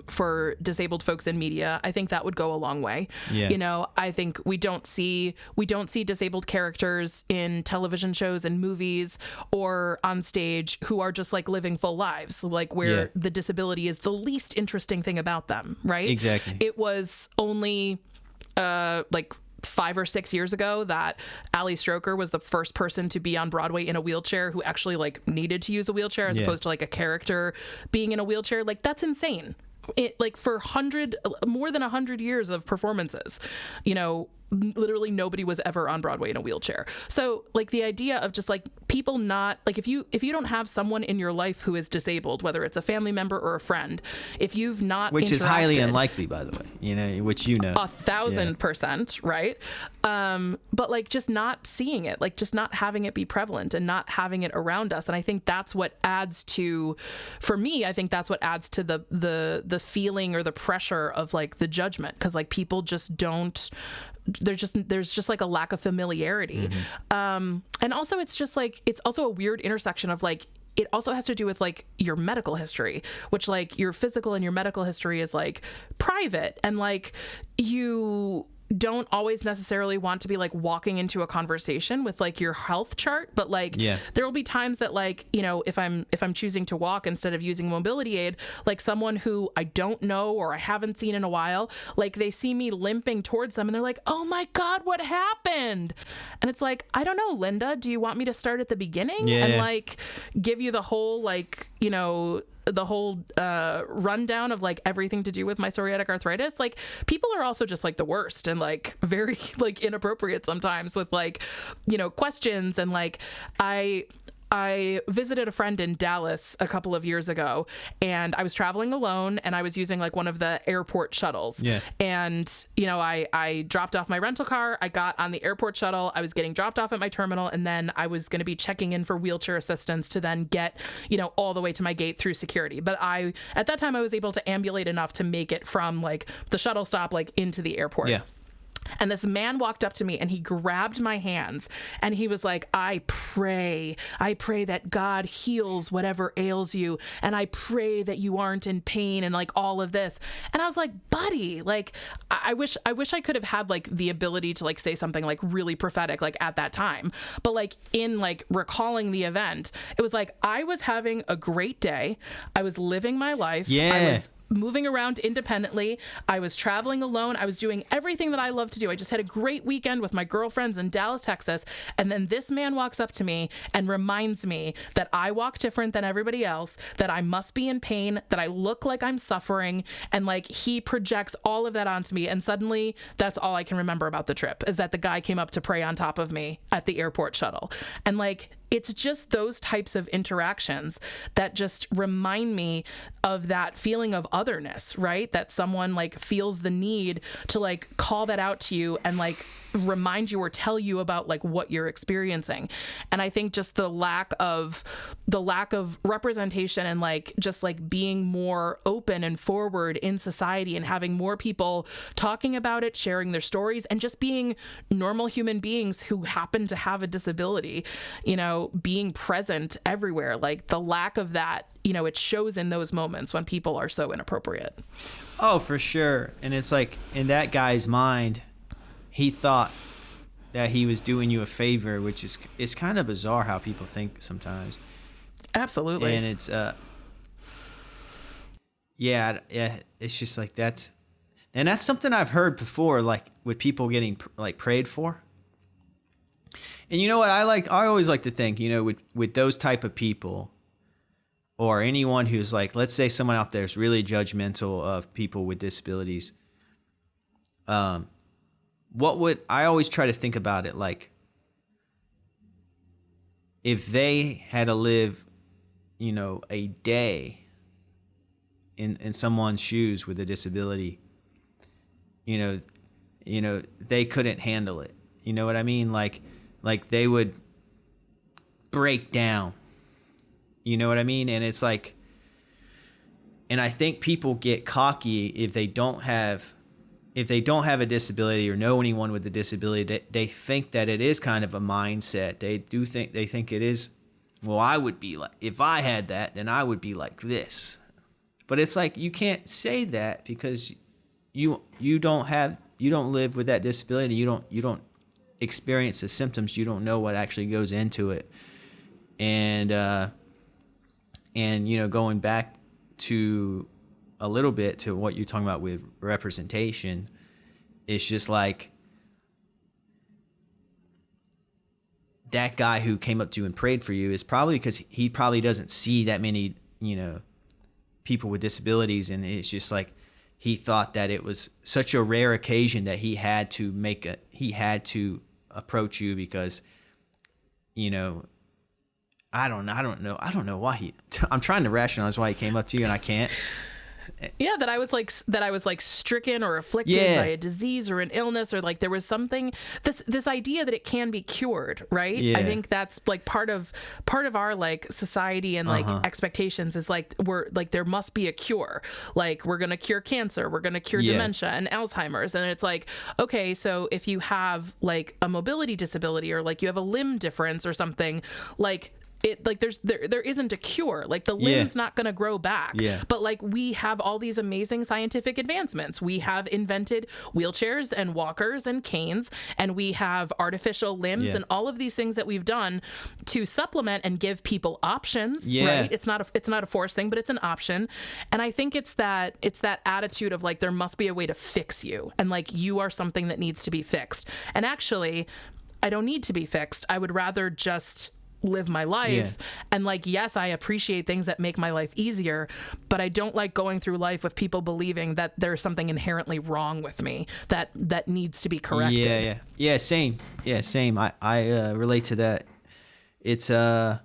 for disabled folks in media, I think that would go a long way. I think we don't see disabled characters in television shows and movies or on stage who are just like living full lives, like where the disability is the least interesting thing about them, right? Exactly. It was only like 5 or 6 years ago that Ali Stroker was the first person to be on Broadway in a wheelchair who actually like needed to use a wheelchair as opposed to like a character being in a wheelchair. Like that's insane. It like for more than 100 years of performances, literally nobody was ever on Broadway in a wheelchair. So like the idea of just like people not like, if you don't have someone in your life who is disabled, whether it's a family member or a friend, if you've not which is highly unlikely, by the way, which 1,000%, right? But like just not seeing it, like just not having it be prevalent and not having it around us. And I think that's what adds to, for me, I think that's what adds to the feeling or the pressure of like the judgment, because like people just don't, there's just like a lack of familiarity. And also it's just like, it's also a weird intersection of like, it also has to do with like your medical history, which like your physical and your medical history is like private, and like you don't always necessarily want to be like walking into a conversation with like your health chart, but like there will be times that like, if I'm choosing to walk instead of using a mobility aid, like someone who I don't know or I haven't seen in a while, like they see me limping towards them and they're like, oh my God, what happened? And it's like, I don't know, Linda, do you want me to start at the beginning and like give you the whole like, the whole rundown of like everything to do with my psoriatic arthritis? Like people are also just like the worst and like very like inappropriate sometimes with like, questions. And like I visited a friend in Dallas a couple of years ago, and I was traveling alone, and I was using like one of the airport shuttles. And, I dropped off my rental car. I got on the airport shuttle. I was getting dropped off at my terminal, and then I was going to be checking in for wheelchair assistance to then get, all the way to my gate through security. But at that time I was able to ambulate enough to make it from like the shuttle stop, like into the airport. And this man walked up to me and he grabbed my hands and he was like, I pray that God heals whatever ails you. And I pray that you aren't in pain and like all of this. And I was like, buddy, like, I wish I could have had like the ability to like say something like really prophetic, like at that time. But like in like recalling the event, it was like, I was having a great day. I was living my life. I was moving around independently. I was traveling alone. I was doing everything that I love to do. I just had a great weekend with my girlfriends in Dallas, Texas. And then this man walks up to me and reminds me that I walk different than everybody else, that I must be in pain, that I look like I'm suffering. And like he projects all of that onto me. And suddenly that's all I can remember about the trip, is that the guy came up to pray on top of me at the airport shuttle. And like, it's just those types of interactions that just remind me of that feeling of otherness, right? That someone like feels the need to like call that out to you and like remind you or tell you about like what you're experiencing. And I think just the lack of representation and like just like being more open and forward in society and having more people talking about it, sharing their stories, and just being normal human beings who happen to have a disability, being present everywhere. Like the lack of that, it shows in those moments when people are so inappropriate. Oh, for sure. And it's like in that guy's mind, he thought that he was doing you a favor, which is, it's kind of bizarre how people think sometimes. Absolutely. And it's it's just like that's something I've heard before, like with people getting like prayed for. And you know what I always like to think, with those type of people, or anyone who's like, let's say someone out there is really judgmental of people with disabilities. I always try to think about it like, if they had to live, a day in someone's shoes with a disability, they couldn't handle it. You know what I mean? Like they would break down. You know what I mean? And it's like, and I think people get cocky if they don't have a disability or know anyone with a disability. They think that it is kind of a mindset. They think it is, well, I would be like, if I had that, then I would be like this. But it's like, you can't say that because you don't live with that disability. You don't experience the symptoms. You don't know what actually goes into it. And going back to a little bit to what you're talking about with representation, it's just like that guy who came up to you and prayed for you is probably because he probably doesn't see that many, people with disabilities. And it's just like, he thought that it was such a rare occasion that he had to he had to approach you because, you know, I don't know why I'm trying to rationalize why he came up to you and I can't. Yeah, that I was like stricken or afflicted by a disease or an illness, or like there was something, this idea that it can be cured, right? Yeah. I think that's like part of our like society and like expectations is like we're like there must be a cure. Like we're going to cure cancer, we're going to cure dementia and Alzheimer's, and it's like, okay, so if you have like a mobility disability or like you have a limb difference or something, like it like there isn't a cure. Like the limb's not going to grow back. Yeah. But like we have all these amazing scientific advancements. We have invented wheelchairs and walkers and canes, and we have artificial limbs and all of these things that we've done to supplement and give people options. Right? It's not a forced thing, but it's an option. And I think it's that attitude of like there must be a way to fix you, and like you are something that needs to be fixed. And actually, I don't need to be fixed. I would rather just live my life. And like, yes, I appreciate things that make my life easier, but I don't like going through life with people believing that there's something inherently wrong with me that needs to be corrected. Same. I relate to that. It's I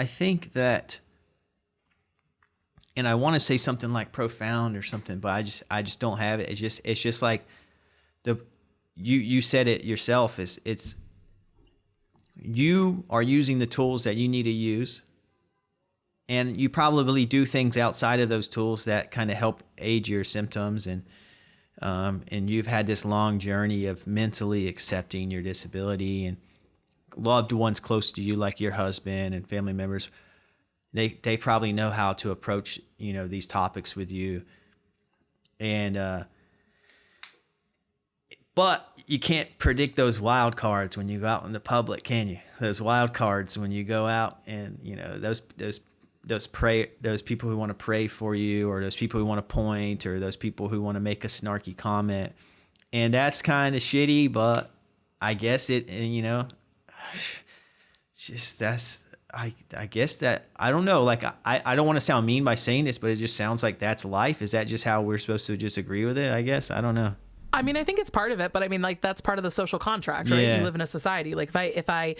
think that, and I want to say something like profound or something, but I just don't have it. It's just like you said it yourself. It's you are using the tools that you need to use, and you probably do things outside of those tools that kind of help aid your symptoms, and you've had this long journey of mentally accepting your disability, and loved ones close to you like your husband and family members, they probably know how to approach, you know, these topics with you, and but you can't predict those wild cards when you go out in the public, can you? Those wild cards when you go out, and you know those people who want to pray for you, or those people who want to point, or those people who want to make a snarky comment, and that's kind of shitty. But I guess it, you know, just I guess that, I don't know. Like I don't want to sound mean by saying this, but it just sounds like that's life. Is that just how we're supposed to just agree with it? I guess I don't know. I mean, I think it's part of it, but I mean, like that's part of the social contract, right? You live in a society. Like if I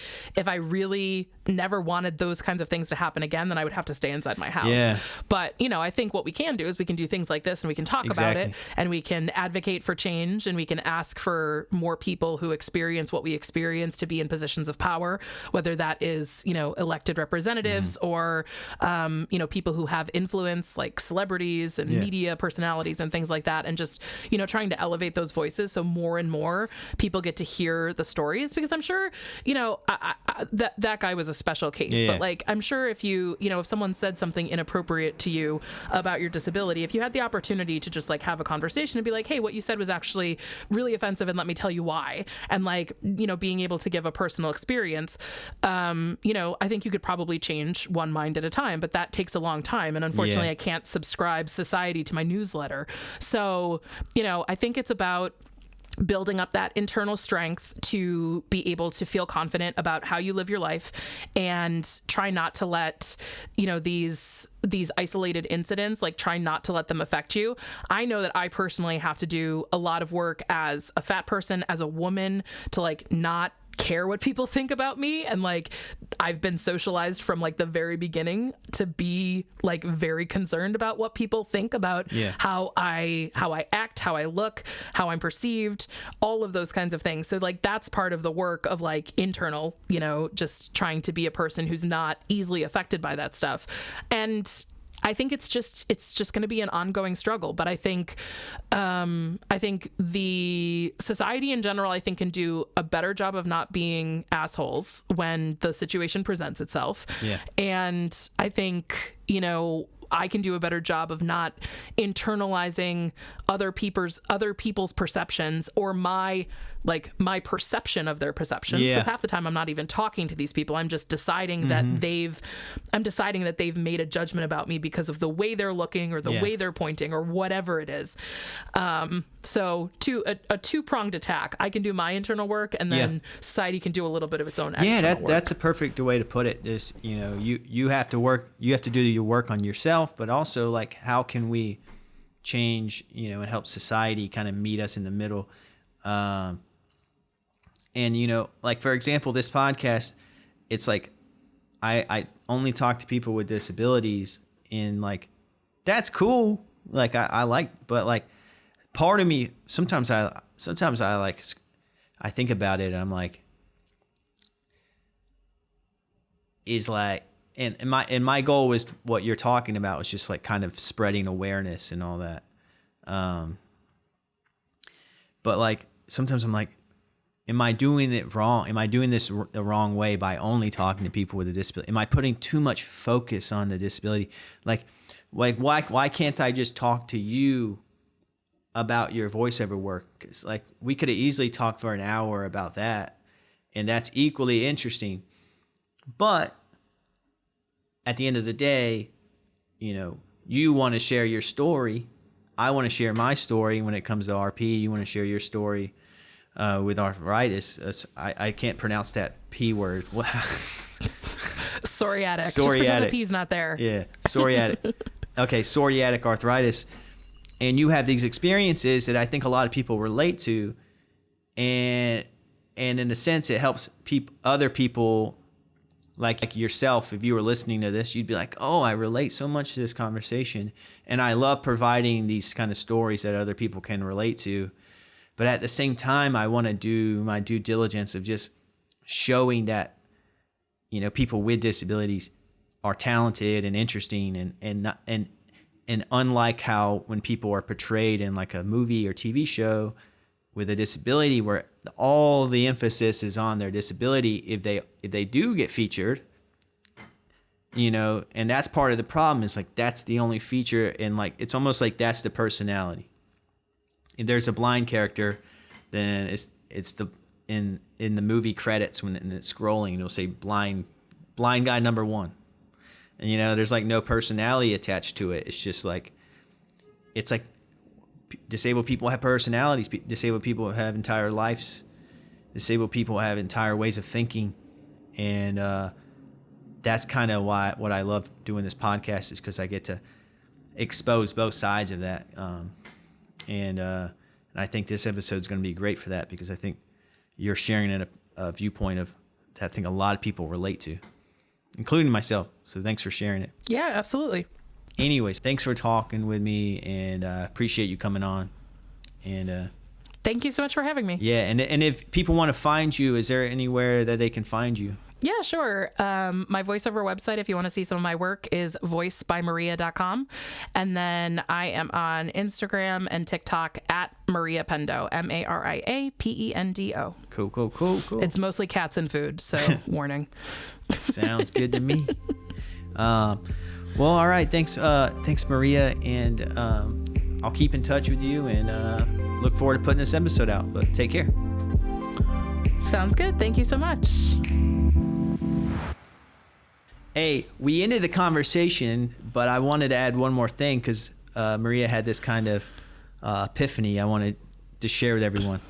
really never wanted those kinds of things to happen again, then I would have to stay inside my house. Yeah. But you know, I think what we can do is we can do things like this, and we can talk about it, and we can advocate for change, and we can ask for more people who experience what we experience to be in positions of power, whether that is, you know, elected representatives or, you know, people who have influence like celebrities and media personalities and things like that. And just, you know, trying to elevate those voices so more and more people get to hear the stories, because I'm sure, you know, that guy was a special case, but like I'm sure if you know, if someone said something inappropriate to you about your disability, if you had the opportunity to just like have a conversation and be like, hey, what you said was actually really offensive, and let me tell you why, and like, you know, being able to give a personal experience, you know, I think you could probably change one mind at a time, but that takes a long time, and unfortunately I can't subscribe society to my newsletter. So, you know, I think it's about building up that internal strength to be able to feel confident about how you live your life, and try not to let, you know, these isolated incidents, like try not to let them affect you. I know that I personally have to do a lot of work as a fat person, as a woman, to like not care what people think about me, and like I've been socialized from like the very beginning to be like very concerned about what people think about how I act, how I look, how I'm perceived, all of those kinds of things. So like that's part of the work of like internal, you know, just trying to be a person who's not easily affected by that stuff. And I think it's just going to be an ongoing struggle. But I think the society in general, I think, can do a better job of not being assholes when the situation presents itself. Yeah. And I think, you know, I can do a better job of not internalizing other people's perceptions, or my perception of their perceptions. Because half the time I'm not even talking to these people. I'm just deciding that they've made a judgment about me because of the way they're looking, or the way they're pointing, or whatever it is. So a two-pronged attack. I can do my internal work, and then society can do a little bit of its own external work. That's a perfect way to put it. Is, you know, you have to do your work on yourself, but also like how can we change, you know, and help society kind of meet us in the middle. And, you know, like, for example, this podcast, it's like, I only talk to people with disabilities, and like, that's cool. Like, I like, but like, part of me, sometimes I like, I think about it and I'm like, is like, and my goal was what you're talking about, was just like kind of spreading awareness and all that. But like, sometimes I'm like, am I doing it wrong? Am I doing this the wrong way by only talking to people with a disability? Am I putting too much focus on the disability? Like why can't I just talk to you about your voiceover work? 'Cause like, we could have easily talked for an hour about that, and that's equally interesting. But at the end of the day, you know, you want to share your story. I want to share my story. When it comes to RP, you want to share your story with arthritis. I can't pronounce that P word. Psoriatic. Just pretend the P's not there. Yeah, psoriatic. Okay, psoriatic arthritis. And you have these experiences that I think a lot of people relate to. And in a sense, it helps other people like yourself. If you were listening to this, you'd be like, oh, I relate so much to this conversation. And I love providing these kind of stories that other people can relate to. But at the same time, I want to do my due diligence of just showing that, you know, people with disabilities are talented and interesting, and unlike how when people are portrayed in like a movie or TV show with a disability where all the emphasis is on their disability, if they do get featured, you know, and that's part of the problem, is like, that's the only feature, and like, it's almost like that's the personality. If there's a blind character, then it's the in the movie credits when it's scrolling, it'll say blind guy number 1. And, you know, there's like no personality attached to it. It's just like, it's like, disabled people have personalities. Disabled people have entire lives. Disabled people have entire ways of thinking. And that's kind of what I love doing this podcast, is because I get to expose both sides of that. And I think this episode is going to be great for that, because I think you're sharing a viewpoint of that I think a lot of people relate to, including myself. So thanks for sharing it. Yeah, absolutely. Anyways, thanks for talking with me, and appreciate you coming on. And thank you so much for having me. Yeah, and if people want to find you, is there anywhere that they can find you? Yeah, sure. My voiceover website, if you want to see some of my work, is voicebymaria.com. And then I am on Instagram and TikTok at Maria Pendo, MariaPendo. Cool. It's mostly cats and food, so warning. Sounds good to me. Well, all right. Thanks, Maria. And I'll keep in touch with you, and look forward to putting this episode out. But take care. Sounds good. Thank you so much. Hey, we ended the conversation, but I wanted to add one more thing, because Maria had this kind of epiphany I wanted to share with everyone.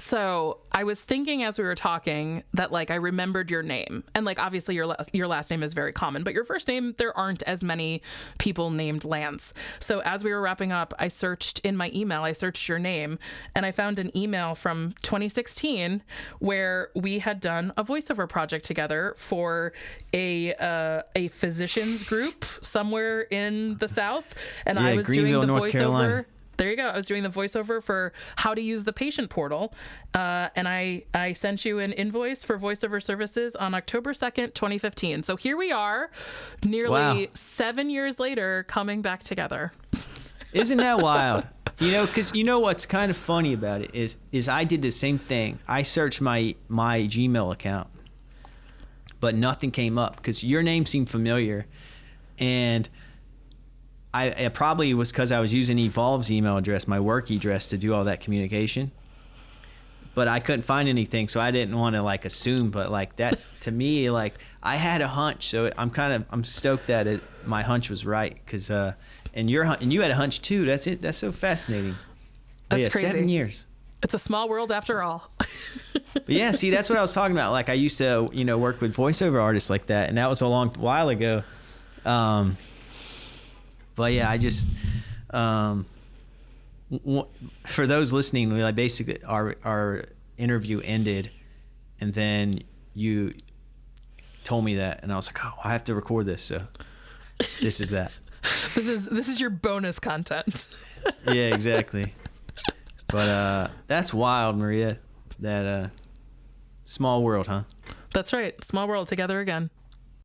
So I was thinking as we were talking that, like, I remembered your name, and like, obviously your last name is very common, but your first name, there aren't as many people named Lance. So as we were wrapping up, I searched in my email, I searched your name, and I found an email from 2016 where we had done a voiceover project together for a physicians group somewhere in the South. And I was Greenville, doing the North voiceover. Carolina. There you go. I was doing the voiceover for how to use the patient portal. And I sent you an invoice for voiceover services on October 2nd, 2015. So here we are, nearly 7 years later, coming back together. Isn't that wild? You know, because you know what's kind of funny about it is I did the same thing. I searched my Gmail account, but nothing came up because your name seemed familiar. And it probably was because I was using Evolve's email address, my work address, to do all that communication. But I couldn't find anything, so I didn't want to like assume. But like that, to me, like I had a hunch, so I'm stoked that my hunch was right. Because and you had a hunch too. That's it. That's so fascinating. That's crazy. 7 years. It's a small world after all. But yeah, see, that's what I was talking about. Like I used to, work with voiceover artists like that, and that was a long while ago. But yeah, I just, for those listening, we like basically our interview ended, and then you told me that, and I was like, oh, I have to record this. So this is that. This is your bonus content. Yeah, exactly. But that's wild, Maria. That small world, huh? That's right. Small world together again.